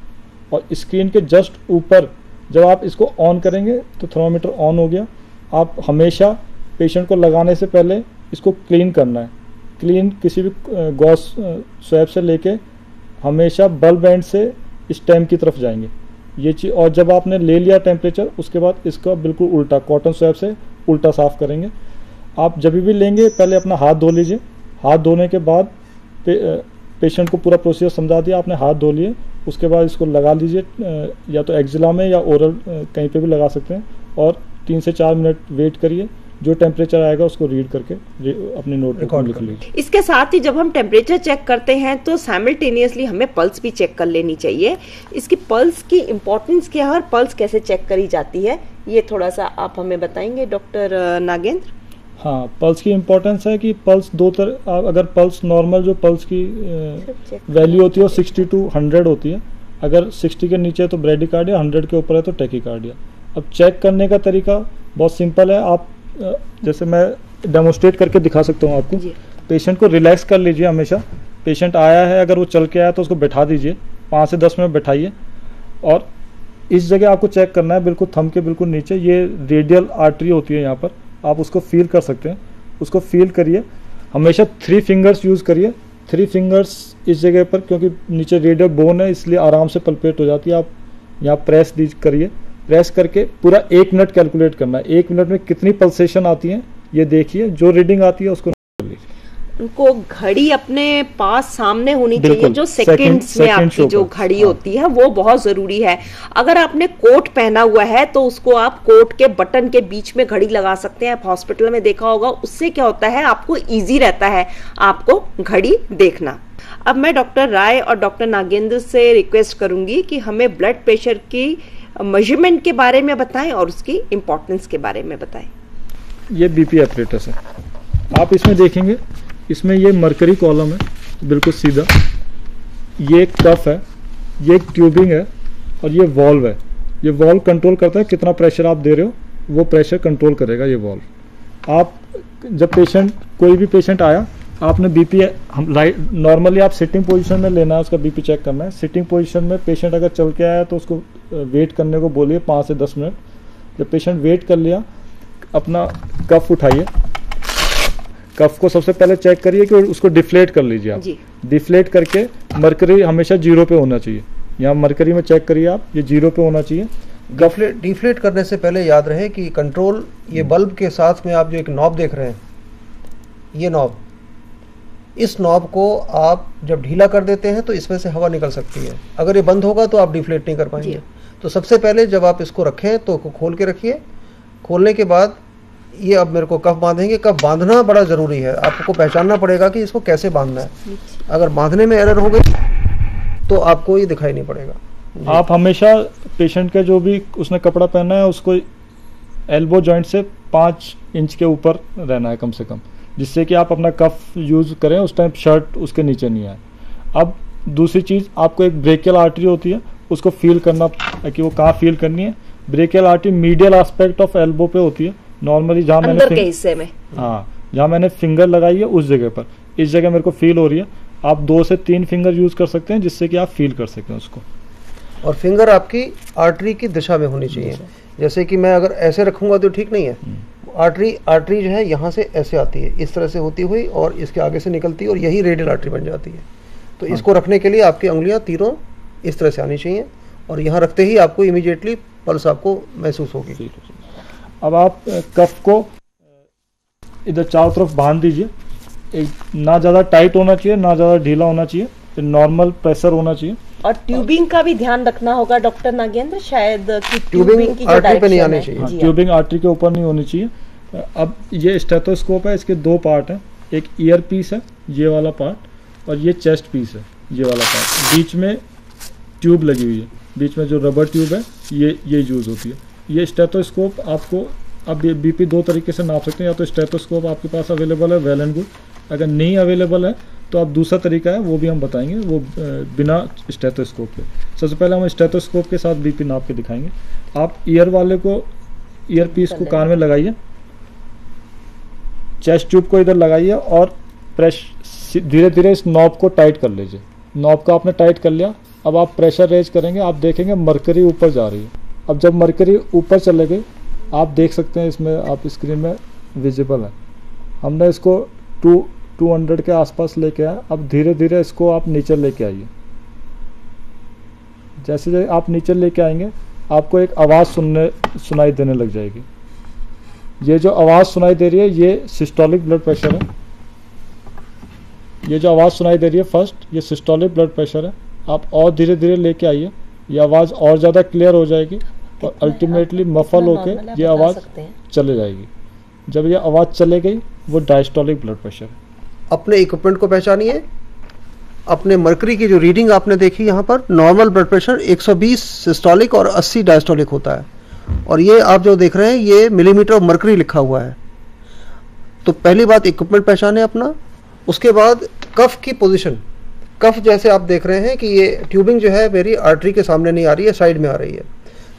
Speaker 3: और स्क्रीन के जस्ट ऊपर जब आप इसको ऑन करेंगे तो थर्मामीटर ऑन हो गया। आप हमेशा पेशेंट को लगाने से पहले इसको क्लीन करना है। क्लीन किसी भी गॉस स्वैब से लेके हमेशा बल्ब एंड से स्टेम की तरफ जाएंगे ये चीज़। और जब आपने ले लिया टेम्परेचर, उसके बाद इसका बिल्कुल उल्टा कॉटन स्वैब से उल्टा साफ़ करेंगे। आप जब भी लेंगे पहले अपना हाथ धो लीजिए। हाथ धोने के बाद पेशेंट को पूरा प्रोसीजर समझा दिया, आपने हाथ धो लिए, उसके बाद इसको लगा लीजिए, या तो एक्जिला में या ओरल कहीं पे भी लगा सकते हैं, और 3 से 4 मिनट वेट करिए, जो टेम्परेचर आएगा उसको रीड करके अपनी नोटबुक में लिख लीजिए।
Speaker 1: इसके साथ ही जब हम टेम्परेचर चेक करते हैं तो साइमल्टेनियसली हमें पल्स भी चेक कर लेनी चाहिए। इसकी पल्स की इम्पोर्टेंस क्या है और पल्स कैसे चेक करी जाती है, ये थोड़ा सा आप हमें बताएंगे डॉक्टर नागेंद्र?
Speaker 3: हाँ, पल्स की इम्पोर्टेंस है कि पल्स दो तरह, अगर पल्स नॉर्मल जो पल्स की वैल्यू होती है वो 60 to 100 होती है, अगर 60 के नीचे है तो ब्रेडिकार्डिया, 100 के ऊपर है तो टैकीकार्डिया। अब चेक करने का तरीका बहुत सिंपल है, आप जैसे मैं डेमोस्ट्रेट करके दिखा सकता हूँ आपको। पेशेंट को रिलैक्स कर लीजिए हमेशा, पेशेंट आया है अगर वो चल के आया तो उसको बैठा दीजिए, 5 से 10 मिनट बैठाइए, और इस जगह आपको चेक करना है बिल्कुल थंब के बिल्कुल नीचे, ये रेडियल आर्टरी होती है यहाँ पर, आप उसको फील कर सकते हैं, उसको फील करिए। हमेशा 3 फिंगर्स यूज़ करिए, 3 फिंगर्स इस जगह पर, क्योंकि नीचे रेडियल बोन है इसलिए आराम से पल्पेट हो जाती है। आप यहाँ प्रेस करिए, प्रेस करके पूरा 1 मिनट कैलकुलेट करना है, 1 मिनट में कितनी पल्सेशन आती है ये देखिए, जो रीडिंग आती है उसको कर लीजिए।
Speaker 1: उनको घड़ी अपने पास सामने होनी चाहिए, जो सेकंड्स में आपकी जो घड़ी होती है वो बहुत जरूरी है। अगर आपने कोट पहना हुआ है तो उसको आप कोट के बटन के बीच में घड़ी लगा सकते हैं, आप हॉस्पिटल में देखा होगा, उससे क्या होता है आपको इजी रहता है आपको घड़ी देखना। अब मैं डॉक्टर राय और डॉक्टर नागेंद्र से रिक्वेस्ट करूंगी कि हमें ब्लड प्रेशर की मेजरमेंट के बारे में बताएं और उसकी इम्पोर्टेंस के बारे में बताएं।
Speaker 3: ये बीपी एपरेटस है, आप इसमें देखेंगे, इसमें ये मरकरी कॉलम है बिल्कुल सीधा, ये एक कफ है, ये एक ट्यूबिंग है, और ये वॉल्व है। ये वॉल्व कंट्रोल करता है कितना प्रेशर आप दे रहे हो, वो प्रेशर कंट्रोल करेगा ये वॉल्व। आप जब कोई भी पेशेंट आया, आपने बीपी नॉर्मली आप सिटिंग पोजीशन में लेना है, उसका बीपी चेक करना है। सिटिंग पोजीशन में पेशेंट अगर चल के आया तो उसको वेट करने को बोलिए 5 से 10 मिनट। जब पेशेंट वेट कर लिया, अपना कफ उठाइए, कफ को सबसे पहले चेक करिए कि उसको डिफ्लेट कर लीजिए आप। डिफ्लेट करके मरकरी हमेशा 0 पे होना चाहिए, यहाँ मरकरी में चेक करिए आप, ये 0 पे होना चाहिए।
Speaker 2: डिफ्लेट करने से पहले याद रहे कि कंट्रोल, ये बल्ब के साथ में आप जो एक नॉब देख रहे हैं, ये नॉब, इस नॉब को आप जब ढीला कर देते हैं तो इसमें से हवा निकल सकती है, अगर ये बंद होगा तो आप डिफ्लेट नहीं कर पाएंगे। तो सबसे पहले जब आप इसको रखें तो खोल के रखिए, खोलने के बाद ये अब मेरे को कफ बांधेंगे। कफ बांधना बड़ा ज़रूरी है, आपको पहचानना पड़ेगा कि इसको कैसे बांधना है। अगर बांधने में एरर हो गई तो आपको ये दिखाई नहीं पड़ेगा।
Speaker 3: आप हमेशा पेशेंट का जो भी उसने कपड़ा पहना है उसको एल्बो जॉइंट से 5 इंच के ऊपर रहना है कम से कम, जिससे कि आप अपना कफ यूज़ करें उस टाइम शर्ट उसके नीचे नहीं आए। अब दूसरी चीज़, आपको एक ब्रेकियल आर्टरी होती है, उसको फील करना कि वो कहाँ फील करनी है। Brachial artery medial aspect of elbow पे होती है नॉर्मली, जहाँ
Speaker 1: अंदर के हिस्से में,
Speaker 3: हाँ, जहाँ मैंने फिंगर लगाई है उस जगह पर, इस जगह मेरे को फील हो रही है। आप 2 से 3 फिंगर यूज कर सकते हैं जिससे कि आप फील कर सकें उसको।
Speaker 2: और फिंगर आपकी आर्टरी की दिशा में होनी चाहिए, जैसे कि मैं अगर ऐसे रखूंगा तो ठीक नहीं है। आर्टरी जो है यहाँ से ऐसे आती है, इस तरह से होती हुई और इसके आगे से निकलती है और यही रेडियल आर्टरी बन जाती है। तो इसको रखने के लिए आपकी उंगलियां तीनों इस तरह से आनी चाहिए और यहाँ रखते ही आपको इमीडिएटली पल्स आपको महसूस होगी।
Speaker 3: अब आप कफ को इधर चारों तरफ बांध दीजिए, एक ना ज़्यादा टाइट होना चाहिए ना ज़्यादा ढीला होना चाहिए, नॉर्मल प्रेशर होना चाहिए।
Speaker 1: और ट्यूबिंग का भी ध्यान रखना होगा डॉक्टर नागेंद्र, शायद कि
Speaker 2: ट्यूबिंग की जो डायरेक्शन नहीं आनी चाहिए।
Speaker 3: ट्यूबिंग आर्टरी के ऊपर नहीं होनी चाहिए। अब ये स्टेथोस्कोप है, इसके 2 पार्ट हैं, एक ईयर पीस है ये वाला पार्ट और ये चेस्ट पीस है ये वाला पार्ट। बीच में ट्यूब लगी हुई है, बीच में जो रबर ट्यूब है ये यूज़ होती है। ये स्टेथोस्कोप आपको अब बीपी 2 तरीके से नाप सकते हैं, या तो स्टेथोस्कोप आपके पास अवेलेबल है वेल एंड गुड, अगर नहीं अवेलेबल है तो आप दूसरा तरीका है वो भी हम बताएंगे, वो बिना स्टेथोस्कोप के। सबसे पहले हम स्टेथोस्कोप के साथ बीपी नाप के दिखाएंगे। आप ईयर वाले को, ईयर पीस को कान में लगाइए, चेस्ट ट्यूब को इधर लगाइए और प्रेस धीरे धीरे इस नॉब को टाइट कर लीजिए। नॉब को आपने टाइट कर लिया, अब आप प्रेशर रेज करेंगे, आप देखेंगे मरकरी ऊपर जा रही है। अब जब मरकरी ऊपर चले गई, आप देख सकते हैं इसमें, आप स्क्रीन में विजिबल है, हमने इसको 200 के आसपास लेके आए। अब धीरे धीरे इसको आप नीचे लेके आइए। जैसे आप नीचे लेके आएंगे आपको एक आवाज़ सुनाई देने लग जाएगी। ये जो आवाज़ सुनाई दे रही है ये सिस्टोलिक ब्लड प्रेशर है। ये जो आवाज़ सुनाई दे रही है फर्स्ट, ये सिस्टोलिक ब्लड प्रेशर है। आप और धीरे धीरे लेके आइए, ये आवाज़ और ज़्यादा क्लियर हो जाएगी और अल्टीमेटली मफल होके ये आवाज़ चले जाएगी। जब ये आवाज़ चले गई वो डायस्टोलिक ब्लड प्रेशर है।
Speaker 2: अपने इक्विपमेंट को पहचानिए। अपने मर्करी की जो रीडिंग आपने देखी यहाँ पर, नॉर्मल ब्लड प्रेशर 120 सिस्टोलिक और 80 डायस्टोलिक होता है, और ये आप जो देख रहे हैं ये मिलीमीटर ऑफ मर्करी लिखा हुआ है। तो पहली बात इक्विपमेंट पहचाने अपना। उसके बाद कफ की पोजीशन। कफ जैसे आप देख रहे हैं कि ये ट्यूबिंग जो है मेरी आर्टरी के सामने नहीं आ रही है, साइड में आ रही है।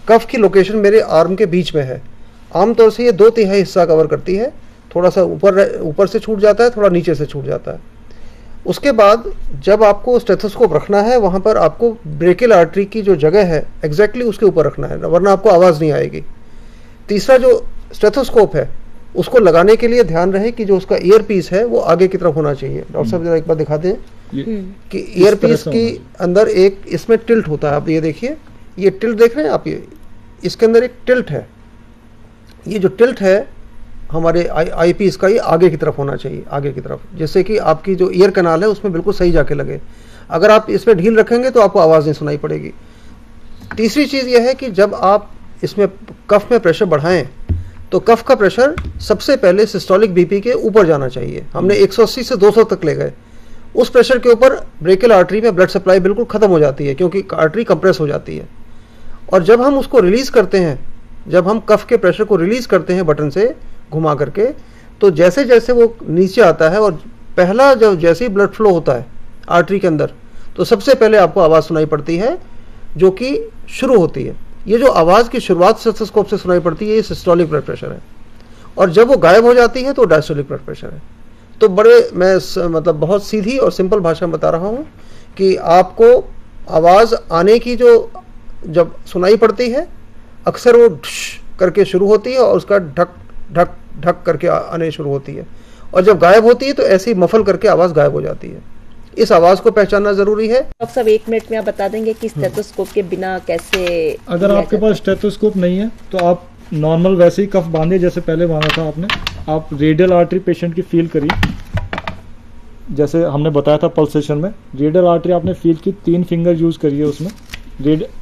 Speaker 2: कफ की लोकेशन मेरे आर्म के बीच में है। आमतौर से ये 2/3 हिस्सा कवर करती है, थोड़ा सा ऊपर से छूट जाता है, थोड़ा नीचे से छूट जाता है। उसके बाद जब आपको स्टेथोस्कोप रखना है, वहाँ पर आपको ब्रेकियल आर्टरी की जो जगह है एग्जैक्टली उसके ऊपर रखना है, वरना आपको आवाज़ नहीं आएगी। तीसरा जो स्टेथोस्कोप है उसको लगाने के लिए ध्यान रहे कि जो उसका ईयर पीस है वो आगे की तरफ होना चाहिए। डॉक्टर साहब जरा एक बार दिखा दें कि ईयर पीस की अंदर एक इसमें टिल्ट होता है। आप ये देखिए, ये टिल्ट देख रहे हैं आप, ये इसके अंदर एक टिल्ट है। ये जो टिल्ट है हमारे आई पीस का, ये आगे की तरफ होना चाहिए, आगे की तरफ, जिससे कि आपकी जो ईयर कैनाल है उसमें बिल्कुल सही जाके लगे। अगर आप इसमें ढील रखेंगे तो आपको आवाज़ नहीं सुनाई पड़ेगी। तीसरी चीज़ यह है कि जब आप इसमें कफ में प्रेशर बढ़ाएं तो कफ का प्रेशर सबसे पहले सिस्टोलिक बीपी के ऊपर जाना चाहिए। हमने 180 से 200 तक ले गए। उस प्रेशर के ऊपर ब्रेकियल आर्टरी में ब्लड सप्लाई बिल्कुल ख़त्म हो जाती है, क्योंकि आर्टरी कंप्रेस हो जाती है। और जब हम उसको रिलीज़ करते हैं, जब हम कफ के प्रेशर को रिलीज़ करते हैं बटन से घुमा करके, तो जैसे जैसे वो नीचे आता है और पहला जब जैसे ही ब्लड फ्लो होता है आर्टरी के अंदर, तो सबसे पहले आपको आवाज़ सुनाई पड़ती है जो कि शुरू होती है। ये जो आवाज़ की शुरुआत स्टेथोस्कोप से सुनाई पड़ती है, ये सिस्टोलिक ब्लड प्रेशर है, और जब वो गायब हो जाती है तो डायस्टोलिक ब्लड प्रेशर है। तो मैं मतलब बहुत सीधी और सिंपल भाषा में बता रहा हूँ कि आपको आवाज़ आने की जो जब सुनाई पड़ती है, अक्सर वो ढश करके शुरू होती है और उसका ढक ढक ढक करके आने शुरू होती है, और जब गायब होती है तो ऐसी मफल करके आवाज़ गायब हो जाती है। इस आवाज़ को पहचानना ज़रूरी है।
Speaker 1: डॉक्टर साहब 1 मिनट में आप बता देंगे कि स्टेथोस्कोप के बिना कैसे,
Speaker 3: अगर आपके पास स्टेथोस्कोप नहीं है तो आप नॉर्मल वैसे ही कफ बांधिए जैसे पहले बांधा था आपने। आप रेडियल आर्टरी पेशेंट की फील करिए, जैसे हमने बताया था पल्सेशन में। रेडियल आर्टरी आपने फील की, 3 फिंगर यूज़ करिए उसमें।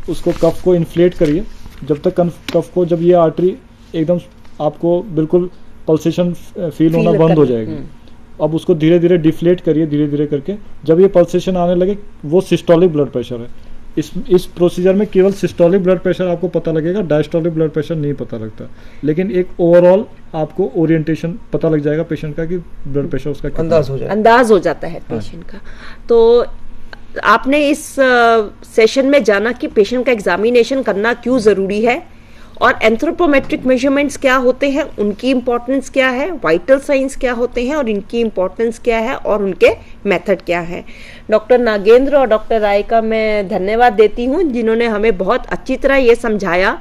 Speaker 3: उसको कफ को इन्फ्लेट करिए जब तक कफ को, जब ये आर्टरी एकदम आपको बिल्कुल पल्सेशन फील होना बंद हो जाएगी। अब उसको धीरे धीरे डिफ्लेट करिए, धीरे धीरे करके। जब ये पल्सेशन आने लगे, वो सिस्टोलिक ब्लड प्रेशर है। इस प्रोसीजर में केवल सिस्टोलिक ब्लड प्रेशर आपको पता लगेगा, डायस्टोलिक ब्लड प्रेशर नहीं पता लगता। लेकिन एक ओवरऑल आपको ओरिएंटेशन पता लग जाएगा पेशेंट का कि ब्लड प्रेशर उसका
Speaker 1: अंदाज हो जाता है पेशेंट का। तो आपने इस सेशन में जाना कि पेशेंट का एग्जामिनेशन करना क्यों ज़रूरी है, और एंथ्रोपोमेट्रिक मेजरमेंट्स क्या होते हैं, उनकी इंपॉर्टेंस क्या है, वाइटल साइंस क्या होते हैं और इनकी इंपॉर्टेंस क्या है, और उनके मेथड क्या है। डॉक्टर नागेंद्र और डॉक्टर राय का मैं धन्यवाद देती हूँ, जिन्होंने हमें बहुत अच्छी तरह ये समझाया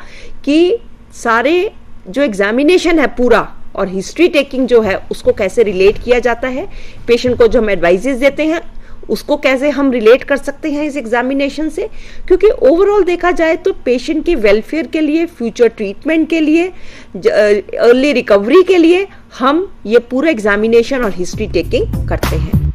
Speaker 1: कि सारे जो एग्जामिनेशन है पूरा और हिस्ट्री टेकिंग जो है उसको कैसे रिलेट किया जाता है, पेशेंट को जो हम एडवाइजेस देते हैं उसको कैसे हम रिलेट कर सकते हैं इस एग्जामिनेशन से। क्योंकि ओवरऑल देखा जाए तो पेशेंट के वेलफेयर के लिए, फ्यूचर ट्रीटमेंट के लिए, अर्ली रिकवरी के लिए हम ये पूरा एग्जामिनेशन और हिस्ट्री टेकिंग करते हैं।